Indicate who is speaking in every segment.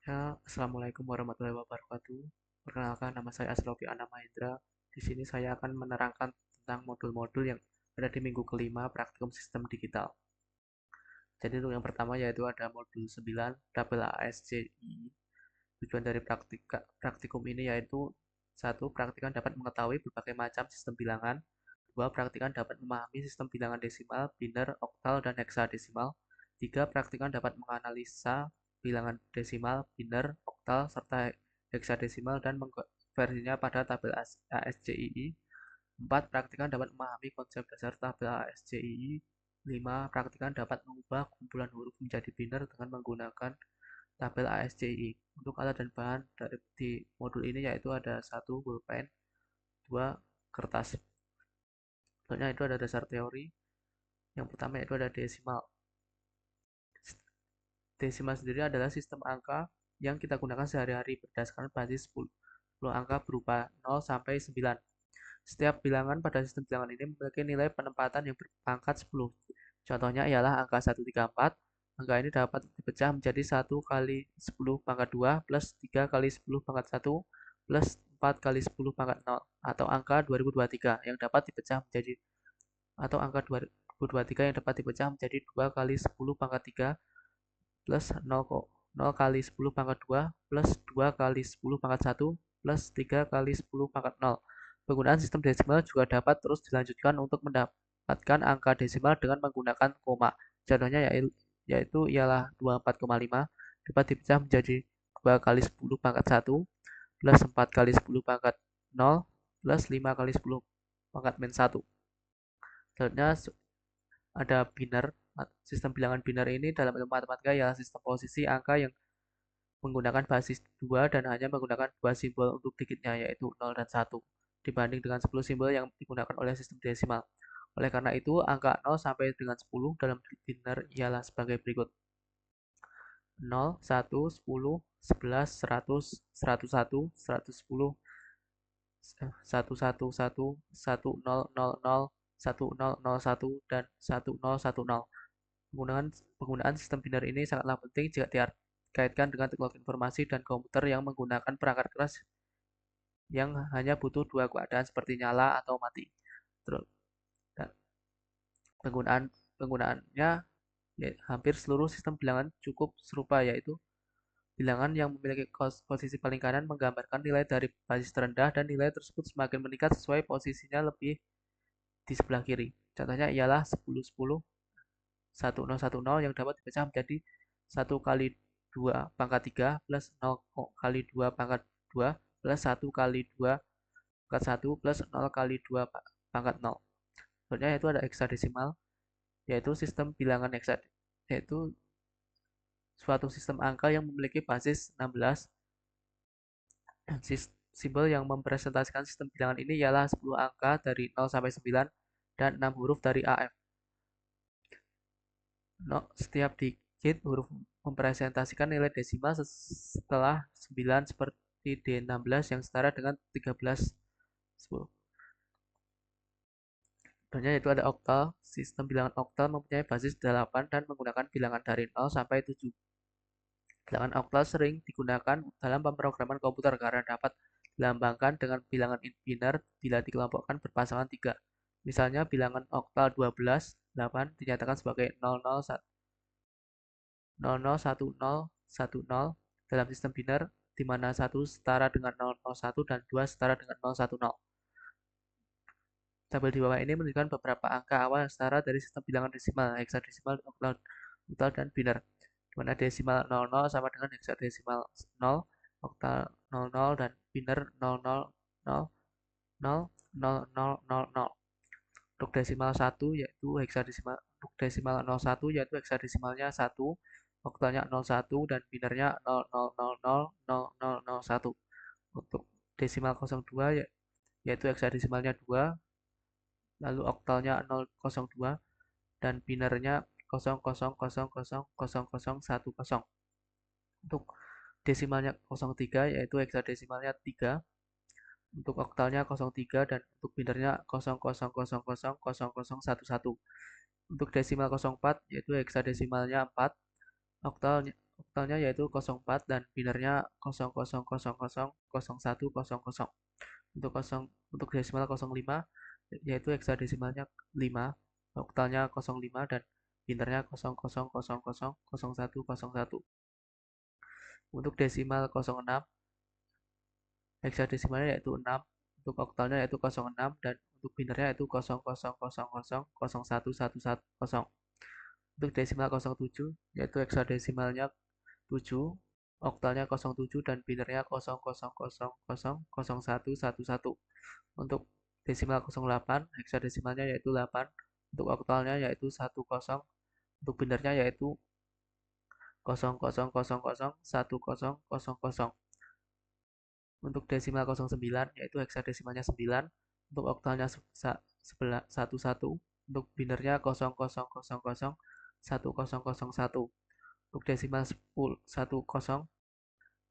Speaker 1: Ya, Assalamualaikum warahmatullahi wabarakatuh. Perkenalkan, nama saya Asrofi Anam Mahendra. Di sini saya akan menerangkan tentang modul-modul yang ada di minggu kelima praktikum sistem digital. Jadi untuk yang pertama yaitu ada modul 9, tabel ASCII. Tujuan dari praktikum ini yaitu satu, praktikan dapat mengetahui berbagai macam sistem bilangan. Dua, praktikan dapat memahami sistem bilangan desimal, biner, oktal, dan heksadesimal. Tiga, praktikan dapat menganalisa bilangan desimal, biner, oktal, serta heksadesimal dan mengkonversinya pada tabel ASCII. 4. Praktikan dapat memahami konsep dasar tabel ASCII. 5. Praktikan dapat mengubah kumpulan huruf menjadi biner dengan menggunakan tabel ASCII. Untuk alat dan bahan di modul ini yaitu ada satu pulpen, dua kertas. Contohnya itu ada dasar teori. Yang pertama yaitu ada desimal. Desimal sendiri adalah sistem angka yang kita gunakan sehari-hari berdasarkan basis 10 angka berupa 0 sampai 9. Setiap bilangan pada sistem bilangan ini memiliki nilai penempatan yang berpangkat 10. Contohnya ialah angka 134. Angka ini dapat dipecah menjadi 1 kali 10 pangkat 2 plus 3 kali 10 pangkat 1 plus 4 kali 10 pangkat 0 atau angka 2023 yang dapat dipecah menjadi atau angka 2023 yang dapat dipecah menjadi 2 kali 10 pangkat 3 plus 0 kali 10 pangkat 2 plus 2 kali 10 pangkat 1 plus 3 kali 10 pangkat 0. Penggunaan sistem desimal juga dapat terus dilanjutkan untuk mendapatkan angka desimal dengan menggunakan koma. Contohnya yaitu ialah 24,5 dapat dipecah menjadi 2 kali 10 pangkat 1 plus 4 kali 10 pangkat 0 plus 5 kali 10 pangkat min 1. Selanjutnya ada biner. Sistem bilangan biner ini dalam ilmu matematika ialah sistem posisi angka yang menggunakan basis 2 dan hanya menggunakan dua simbol untuk digitnya yaitu 0 dan 1 dibanding dengan 10 simbol yang digunakan oleh sistem desimal. Oleh karena itu, angka 0 sampai dengan 10 dalam biner ialah sebagai berikut. 0, 1, 10, 11, 100, 101, 110, 111, 1000, 1001, dan 1010. Penggunaan sistem biner ini sangatlah penting jika dikaitkan dengan teknologi informasi dan komputer yang menggunakan perangkat keras yang hanya butuh dua keadaan seperti nyala atau mati. Terus, dan penggunaannya ya, hampir seluruh sistem bilangan cukup serupa, yaitu bilangan yang memiliki posisi paling kanan menggambarkan nilai dari basis terendah dan nilai tersebut semakin meningkat sesuai posisinya lebih di sebelah kiri. Contohnya ialah 10, 10, 1010 yang dapat dipecah menjadi 1 kali 2 pangkat 3 plus 0 kali 2 pangkat 2 plus 1 kali 2 pangkat 1 plus 0 kali 2 pangkat 0. Contohnya yaitu ada heksadesimal, yaitu sistem bilangan yaitu suatu sistem angka yang memiliki basis 16. Simbol yang mempresentasikan sistem bilangan ini ialah 10 angka dari 0 sampai 9 dan 6 huruf dari AF. Setiap digit huruf mempresentasikan nilai desimal setelah 9 seperti D16 yang setara dengan 1310. Contohnya yaitu ada oktal. Sistem bilangan oktal mempunyai basis 8 dan menggunakan bilangan dari 0 sampai 7. Bilangan oktal sering digunakan dalam pemrograman komputer karena dapat dilambangkan dengan bilangan biner bila dikelompokkan berpasangan 3. Misalnya bilangan oktal 12, 8 dinyatakan sebagai 001010 dalam sistem biner di mana 1 setara dengan 001 dan 2 setara dengan 010. Tabel di bawah ini menunjukkan beberapa angka awal yang setara dari sistem bilangan desimal, heksadesimal, oktal, dan biner. Di mana desimal 00 sama dengan heksadesimal 0, oktal 00, dan biner 00000000. Untuk desimal 1 yaitu heksadesimal, untuk desimal 01 yaitu heksadesimalnya 1, oktalnya 01, dan binernya 00000001. Untuk desimal 02 yaitu heksadesimalnya 2, lalu oktalnya 002, dan binernya 00000010. Untuk desimalnya 03 yaitu heksadesimalnya 3, untuk oktalnya 03, dan untuk binernya 00000011. Untuk desimal 04 yaitu heksadesimalnya 4, oktalnya oktalnya yaitu 04 dan binernya 00000100. Untuk desimal 05 yaitu hexadesimalnya 5, oktalnya 05 dan binernya 00000100. Untuk desimal 06 hexadesimalnya yaitu 6, untuk oktalnya yaitu 06 dan untuk binernya yaitu 00000111. Untuk desimal 07 yaitu hexadesimalnya 7, oktalnya 07 dan binernya 00000111. Untuk desimal 08 hexadesimalnya yaitu 8, untuk oktalnya yaitu 10, untuk binernya yaitu 00001000. Untuk desimal 09 yaitu hexadesimalnya 9, untuk oktalnya 11, untuk binernya 00001001. Untuk desimal 10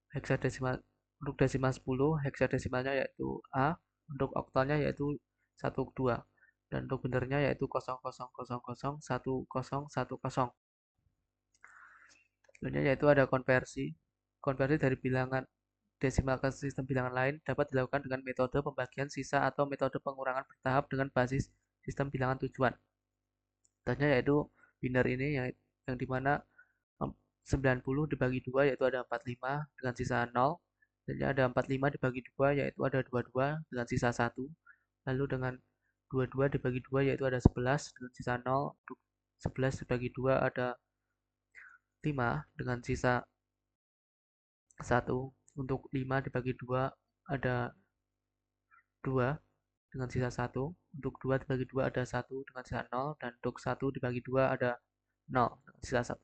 Speaker 1: hexadesimal untuk desimal 10 hexadesimalnya yaitu A, untuk oktalnya yaitu 12 dan untuk binernya yaitu 00001010. Selanjutnya yaitu ada konversi. Konversi dari bilangan desimal ke sistem bilangan lain dapat dilakukan dengan metode pembagian sisa atau metode pengurangan bertahap dengan basis sistem bilangan tujuan. Contohnya yaitu biner ini yang dimana 90 dibagi 2 yaitu ada 45 dengan sisa 0. Dan ada 45 dibagi 2 yaitu ada 22 dengan sisa 1. Lalu dengan 22 dibagi 2 yaitu ada 11 dengan sisa 0. Untuk 11 dibagi 2 ada 5 dengan sisa 1. Untuk 5 dibagi 2 ada 2 dengan sisa 1. Untuk 2 dibagi 2 ada 1 dengan sisa 0. Dan untuk 1 dibagi 2 ada 0 dengan sisa 1.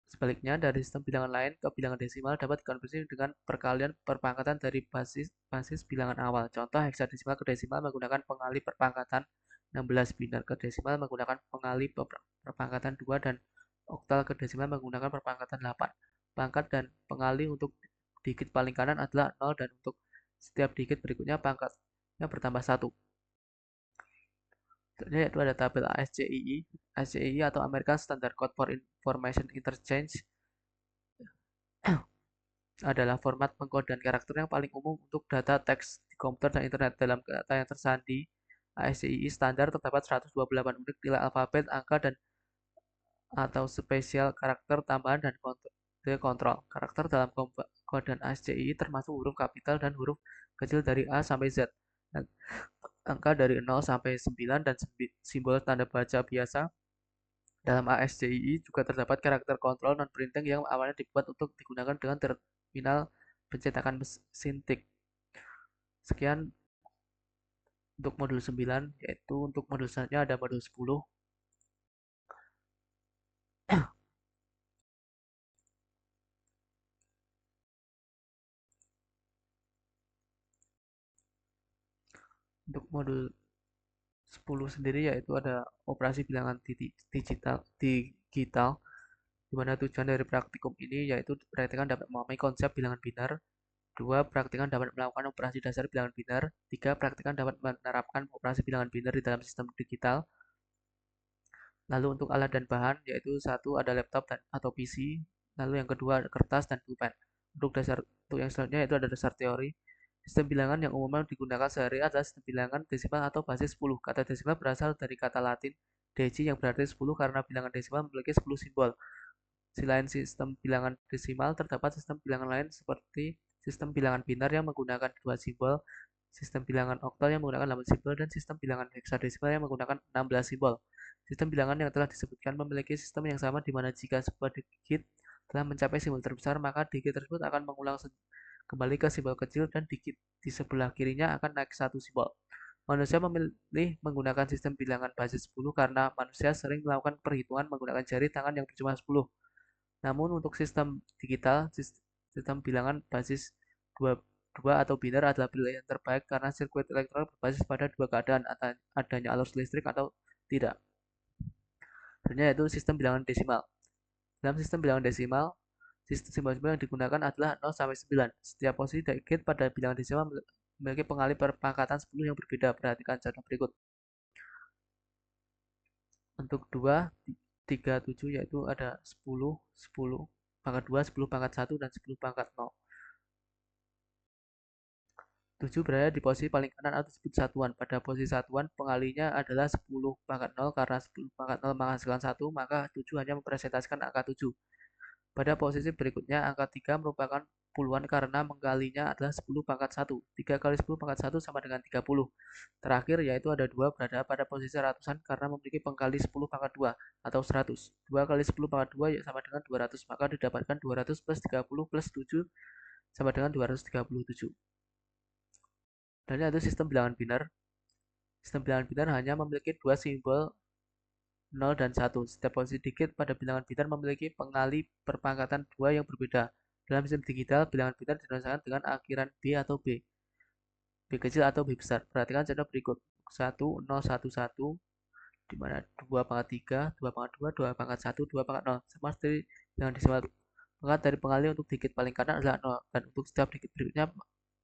Speaker 1: Sebaliknya, dari sistem bilangan lain ke bilangan desimal dapat dikonversi dengan perkalian perpangkatan dari basis bilangan awal. Contoh hexadesimal ke desimal menggunakan pengalih perpangkatan 16, biner ke desimal menggunakan pengalih perpangkatan 2, dan oktal ke desimal menggunakan perpangkatan 8. Pangkat dan pengalih untuk digit paling kanan adalah 0 dan untuk setiap digit berikutnya pangkatnya bertambah 1. Yaitu ada tabel ASCII. ASCII atau American Standard Code for Information Interchange adalah format pengkodean karakter yang paling umum untuk data teks di komputer dan internet. Dalam data yang tersandi ASCII standar terdapat 128 unit nilai alfabet, angka, dan atau spesial karakter tambahan dan kode kontrol. Karakter dalam kodean ASCII termasuk huruf kapital dan huruf kecil dari A sampai Z. Angka dari 0 sampai 9 dan simbol tanda baca biasa. Dalam ASCII juga terdapat karakter kontrol non-printing yang awalnya dibuat untuk digunakan dengan terminal pencetakan mesin tik. Sekian untuk modul 9, yaitu untuk modul selanjutnya ada modul 10. Untuk modul 10 sendiri yaitu ada operasi bilangan digital, di mana tujuan dari praktikum ini yaitu praktikan dapat memahami konsep bilangan biner. 2. Praktikan dapat melakukan operasi dasar bilangan biner. 3. Praktikan dapat menerapkan operasi bilangan biner di dalam sistem digital. Lalu untuk alat dan bahan yaitu 1 ada laptop atau PC. Lalu yang kedua ada kertas dan pulpen. Untuk yang selanjutnya yaitu ada dasar teori. Sistem bilangan yang umumnya digunakan sehari adalah sistem bilangan desimal atau basis 10. Kata desimal berasal dari kata Latin deci yang berarti 10 karena bilangan desimal memiliki 10 simbol. Selain sistem bilangan desimal, terdapat sistem bilangan lain seperti sistem bilangan biner yang menggunakan 2 simbol, sistem bilangan oktal yang menggunakan 8 simbol, dan sistem bilangan hexadesimal yang menggunakan 16 simbol. Sistem bilangan yang telah disebutkan memiliki sistem yang sama di mana jika sebuah digit telah mencapai simbol terbesar, maka digit tersebut akan mengulang kembali ke simbol kecil dan digit di sebelah kirinya akan naik satu simbol. Manusia memilih menggunakan sistem bilangan basis 10 karena manusia sering melakukan perhitungan menggunakan jari tangan yang berjumlah 10. Namun untuk sistem digital, sistem bilangan basis 2 atau biner adalah pilihan terbaik karena sirkuit elektronik berbasis pada dua keadaan, adanya arus listrik atau tidak. Selanjutnya yaitu sistem bilangan desimal. Dalam sistem bilangan desimal, sistem simbol-simbol yang digunakan adalah 0 sampai 9. Setiap posisi digit pada bilangan desimal memiliki pengalih perpangkatan 10 yang berbeda. Perhatikan contoh berikut. Untuk 2 37, yaitu ada 10, 10 pangkat 2, 10 pangkat 1, dan 10 pangkat 0. 7 berada di posisi paling kanan atau disebut satuan. Pada posisi satuan, pengalinya adalah 10 pangkat 0, karena 10 pangkat 0 menghasilkan 1, maka 7 hanya mempresentasikan angka 7. Pada posisi berikutnya, angka 3 merupakan puluhan karena mengkalinya adalah 10 pangkat 1. 3 kali 10 pangkat 1 sama dengan 30. Terakhir, yaitu ada 2 berada pada posisi ratusan karena memiliki pengkali 10 pangkat 2 atau 100. 2 kali 10 pangkat 2 sama dengan 200, maka didapatkan 200 plus 30 plus 7 sama dengan 237. Dan itu sistem bilangan biner. Sistem bilangan biner hanya memiliki dua simbol 0 dan 1. Setiap posisi digit pada bilangan biner memiliki pengali perpangkatan 2 yang berbeda. Dalam sistem digital, bilangan biner dituliskan dengan akhiran B atau B. B kecil atau B besar. Perhatikan contoh berikut. 1, 0, 1, 1, di mana 2 pangkat 3, 2 pangkat 2, 2 pangkat 1, 2 pangkat 0. Sama seperti dengan desimal. Pangkat dari pengali untuk digit paling kanan adalah 0. Dan untuk setiap digit berikutnya,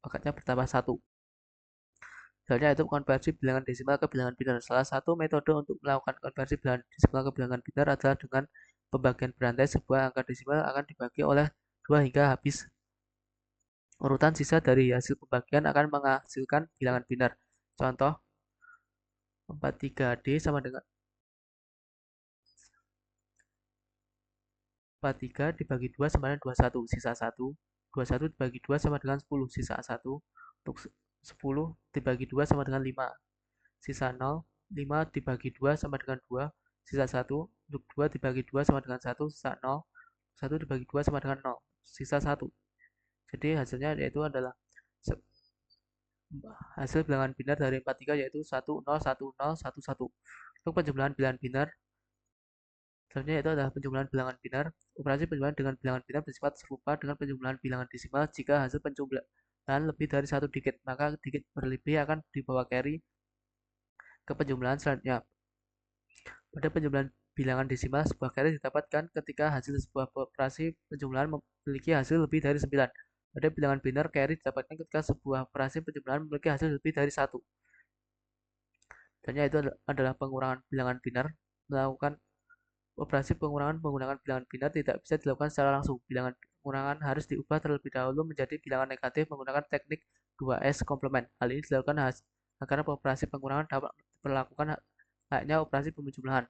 Speaker 1: pangkatnya bertambah 1. Misalnya itu konversi bilangan desimal ke bilangan biner. Salah satu metode untuk melakukan konversi bilangan desimal ke bilangan biner adalah dengan pembagian berantai sebuah angka desimal akan dibagi oleh 2 hingga habis. Urutan sisa dari hasil pembagian akan menghasilkan bilangan biner. Contoh, 43D sama dengan 43 dibagi 2 sama dengan 21, sisa 1. 21 dibagi 2 sama dengan 10, sisa 1. Untuk 10 dibagi 2 sama dengan 5, sisa 0. 5 dibagi 2 sama dengan 2, sisa 1. Untuk 2 dibagi 2 sama dengan 1, sisa 0. 1 dibagi 2 sama dengan 0, sisa 1. Jadi hasilnya yaitu adalah hasil bilangan biner dari 43 yaitu 10, 10, 11. Untuk penjumlahan bilangan biner, selanjutnya itu adalah penjumlahan bilangan biner. Operasi penjumlahan dengan bilangan biner bersifat serupa dengan penjumlahan bilangan desimal. Jika hasil penjumlahan lebih dari satu digit, maka digit berlebih akan dibawa carry ke penjumlahan selanjutnya. Pada penjumlahan bilangan desimal, sebuah carry didapatkan ketika hasil sebuah operasi penjumlahan memiliki hasil lebih dari 9. Pada bilangan biner, carry didapatkan ketika sebuah operasi penjumlahan memiliki hasil lebih dari 1. Dan itu adalah pengurangan bilangan biner. Melakukan operasi pengurangan menggunakan bilangan biner tidak bisa dilakukan secara langsung. Bilangan pengurangan harus diubah terlebih dahulu menjadi bilangan negatif menggunakan teknik 2S komplement. Hal ini dilakukan agar operasi pengurangan dapat diperlakukan layaknya operasi penjumlahan.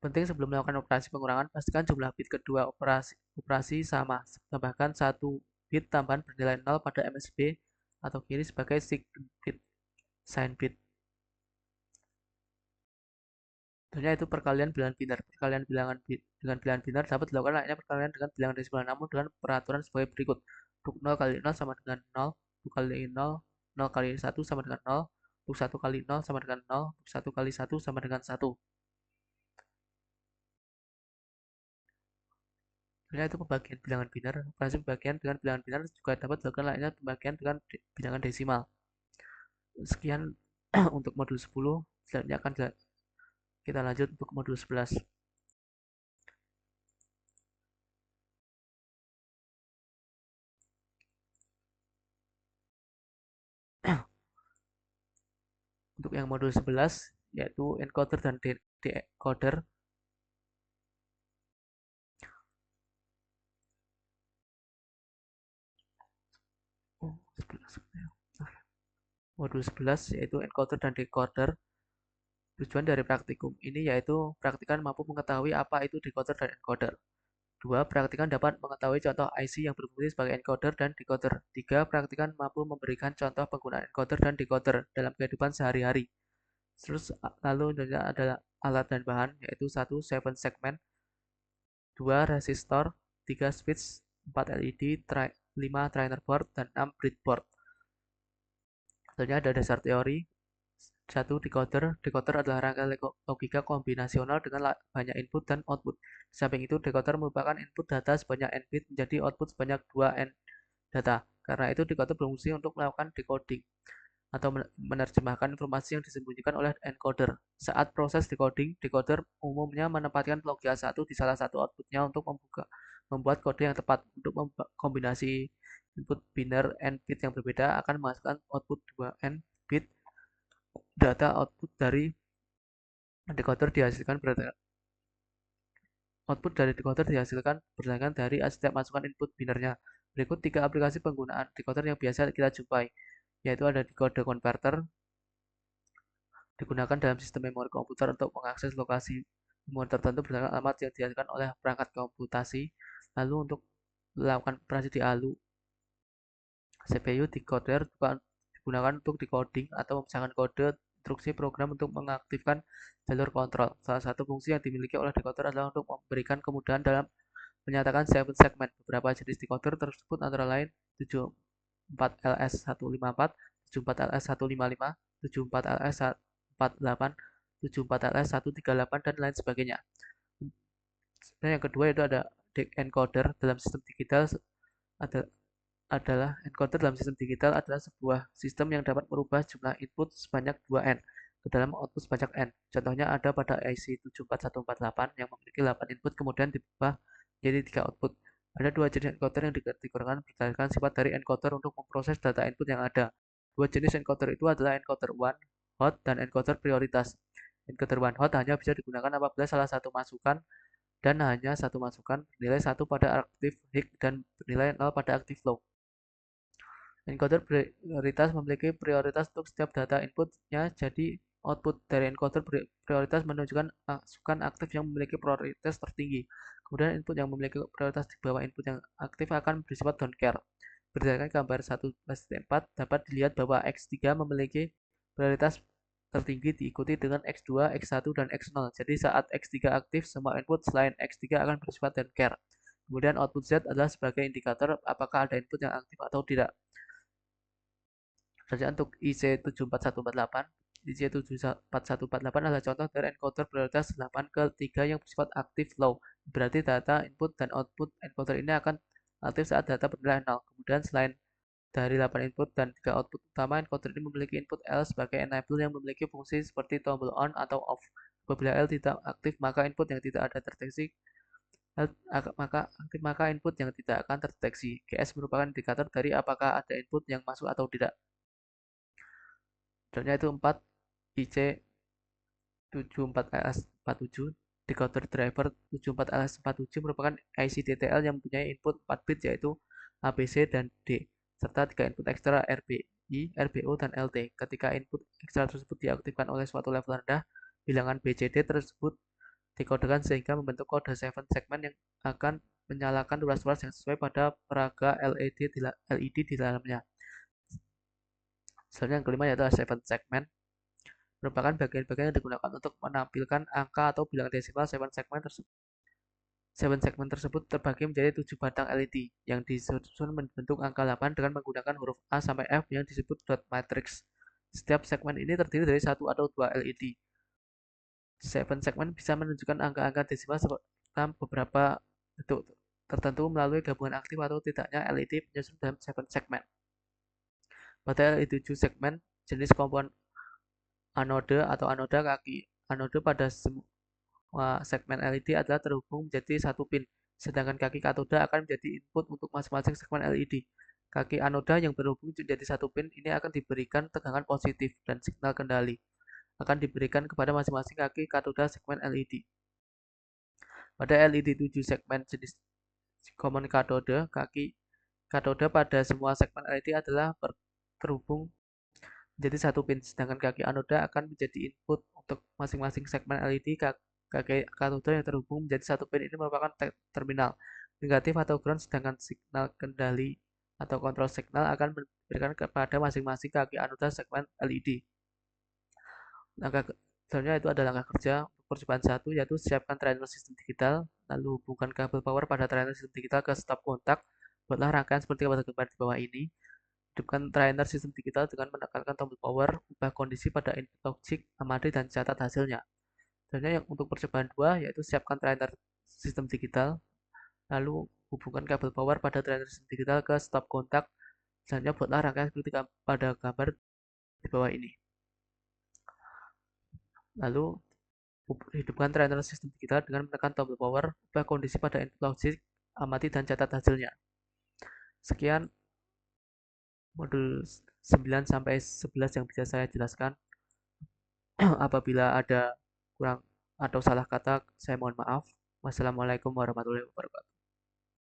Speaker 1: Penting sebelum melakukan operasi pengurangan, pastikan jumlah bit kedua operasi sama. Tambahkan 1 bit tambahan bernilai 0 pada MSB atau kiri sebagai sign bit. Tentunya itu perkalian bilangan biner. Perkalian bilangan dengan bilangan biner dapat dilakukan layaknya perkalian dengan bilangan desimal, namun dengan peraturan sebagai berikut. Untuk 0 kali 0 sama dengan 0, 1 kali 0, 0 kali 1 sama dengan 0, untuk 1 kali 0 sama dengan 0, untuk 1 kali 1 sama dengan 1. Tentunya itu pembagian bilangan biner. Operasi pembagian dengan bilangan biner juga dapat dilakukan layaknya pembagian dengan bilangan desimal. Sekian untuk modul 10. Selanjutnya akan kita lanjut untuk modul 11. Untuk yang modul 11 yaitu encoder dan decoder. Modul 11 yaitu encoder dan decoder. Tujuan dari praktikum ini yaitu praktikan mampu mengetahui apa itu decoder dan encoder. 2. Praktikan dapat mengetahui contoh IC yang berfungsi sebagai encoder dan decoder. 3. Praktikan mampu memberikan contoh penggunaan encoder dan decoder dalam kehidupan sehari-hari. Terus lalu adalah alat dan bahan yaitu 1. 7 segment, 2. resistor, 3. switch, 4. LED, 5. trainer board, dan 6. breadboard. Selanjutnya ada dasar teori. 1. Decoder. Decoder adalah rangka logika kombinasional dengan banyak input dan output. Di samping itu, decoder merupakan input data sebanyak n bit menjadi output sebanyak 2n data. Karena itu, decoder berfungsi untuk melakukan decoding atau menerjemahkan informasi yang disembunyikan oleh encoder. Saat proses decoding, decoder umumnya menempatkan logia 1 di salah satu outputnya untuk membuat kode yang tepat. Untuk kombinasi input biner n bit yang berbeda akan menghasilkan output 2n bit. Data output dari decoder dihasilkan Output dari decoder dihasilkan berdasarkan dari setiap masukan input binernya. Berikut 3 aplikasi penggunaan decoder yang biasa kita jumpai, yaitu ada decoder converter, digunakan dalam sistem memori komputer untuk mengakses lokasi memori tertentu berdasarkan alamat yang dihasilkan oleh perangkat komputasi. Lalu untuk melakukan operasi di ALU, CPU decoder digunakan untuk decoding atau memisahkan kode instruksi program untuk mengaktifkan jalur kontrol. Salah satu fungsi yang dimiliki oleh decoder adalah untuk memberikan kemudahan dalam menyatakan 7 segmen. Beberapa jenis decoder tersebut antara lain 74LS154, 74LS155, 74LS48, 74LS138, dan lain sebagainya. Dan yang kedua itu ada encoder dalam sistem digital adalah encoder dalam sistem digital adalah sebuah sistem yang dapat merubah jumlah input sebanyak 2N ke dalam output sebanyak N. Contohnya ada pada IC 74148 yang memiliki 8 input kemudian diubah menjadi 3 output. Ada dua jenis encoder yang dikategorikan berdasarkan sifat dari encoder untuk memproses data input yang ada. Dua jenis encoder itu adalah encoder one hot dan encoder prioritas. Encoder one hot hanya bisa digunakan apabila salah satu masukan dan hanya satu masukan bernilai 1 pada aktif high dan bernilai 0 pada aktif low. Encoder prioritas memiliki prioritas untuk setiap data inputnya, jadi output dari encoder prioritas menunjukkan masukan aktif yang memiliki prioritas tertinggi. Kemudian input yang memiliki prioritas di bawah input yang aktif akan bersifat don't care. Berdasarkan gambar 11.4 dapat dilihat bahwa X3 memiliki prioritas tertinggi diikuti dengan X2, X1, dan X0. Jadi saat X3 aktif, semua input selain X3 akan bersifat don't care. Kemudian output Z adalah sebagai indikator apakah ada input yang aktif atau tidak. Saja untuk IC74148, IC74148 adalah contoh dari encoder prioritas 8 ke 3 yang bersifat aktif low. Berarti data input dan output encoder ini akan aktif saat data bernilai 0. Kemudian selain dari 8 input dan 3 output utama, encoder ini memiliki input L sebagai enable yang memiliki fungsi seperti tombol on atau off. Apabila L tidak aktif, maka input yang tidak ada terdeteksi maka input yang tidak akan terdeteksi. GS merupakan indikator dari apakah ada input yang masuk atau tidak. Contohnya itu 4 IC 74LS47, decoder driver 74LS47 merupakan IC DTL yang mempunyai input 4 bit yaitu ABC dan D, serta 3 input ekstra RBI, RBO, dan LT. Ketika input ekstra tersebut diaktifkan oleh suatu level rendah, bilangan BCD tersebut dikodekan sehingga membentuk kode 7 segmen yang akan menyalakan ruas-ruas yang sesuai pada peraga LED di dalamnya. Selanjutnya yang kelima yaitu 7 segmen merupakan bagian-bagian yang digunakan untuk menampilkan angka atau bilangan desimal. 7 segmen tersebut terbagi menjadi 7 batang LED yang disusun membentuk angka 8 dengan menggunakan huruf A sampai F yang disebut dot matrix. Setiap segmen ini terdiri dari 1 atau 2 LED. 7 segmen bisa menunjukkan angka-angka desimal dalam beberapa bentuk tertentu melalui gabungan aktif atau tidaknya LED menyusun dalam 7 segmen. Pada LED 7 segmen, jenis komponen anode atau anoda kaki anode pada semua segmen LED adalah terhubung menjadi satu pin, sedangkan kaki katoda akan menjadi input untuk masing-masing segmen LED. Kaki anoda yang berhubung menjadi satu pin ini akan diberikan tegangan positif dan signal kendali akan diberikan kepada masing-masing kaki katoda segmen LED. Pada LED 7 segmen jenis komponen katoda, kaki katoda pada semua segmen LED adalah terhubung menjadi satu pin, sedangkan kaki anoda akan menjadi input untuk masing-masing segmen LED. Kaki katoda yang terhubung menjadi satu pin ini merupakan terminal negatif atau ground, sedangkan signal kendali atau kontrol signal akan diberikan kepada masing-masing kaki anoda segmen LED. Langkah selanjutnya itu ada langkah kerja untuk percobaan 1, yaitu siapkan trainer sistem digital, lalu hubungkan kabel power pada trainer sistem digital ke stop kontak. Buatlah rangkaian seperti pada gambar di bawah ini. Hidupkan trainer sistem digital dengan menekankan tombol power, ubah kondisi pada input logic, amati dan catat hasilnya. Selanjutnya yang untuk percobaan 2, yaitu siapkan trainer sistem digital, lalu hubungkan kabel power pada trainer sistem digital ke stop kontak. Selanjutnya buatlah rangkaian seperti pada gambar di bawah ini. Lalu hidupkan trainer sistem digital dengan menekan tombol power, ubah kondisi pada input logic, amati dan catat hasilnya. Sekian modul 9 sampai 11 yang bisa saya jelaskan. Apabila ada kurang atau salah kata, saya mohon maaf. Wassalamualaikum warahmatullahi wabarakatuh.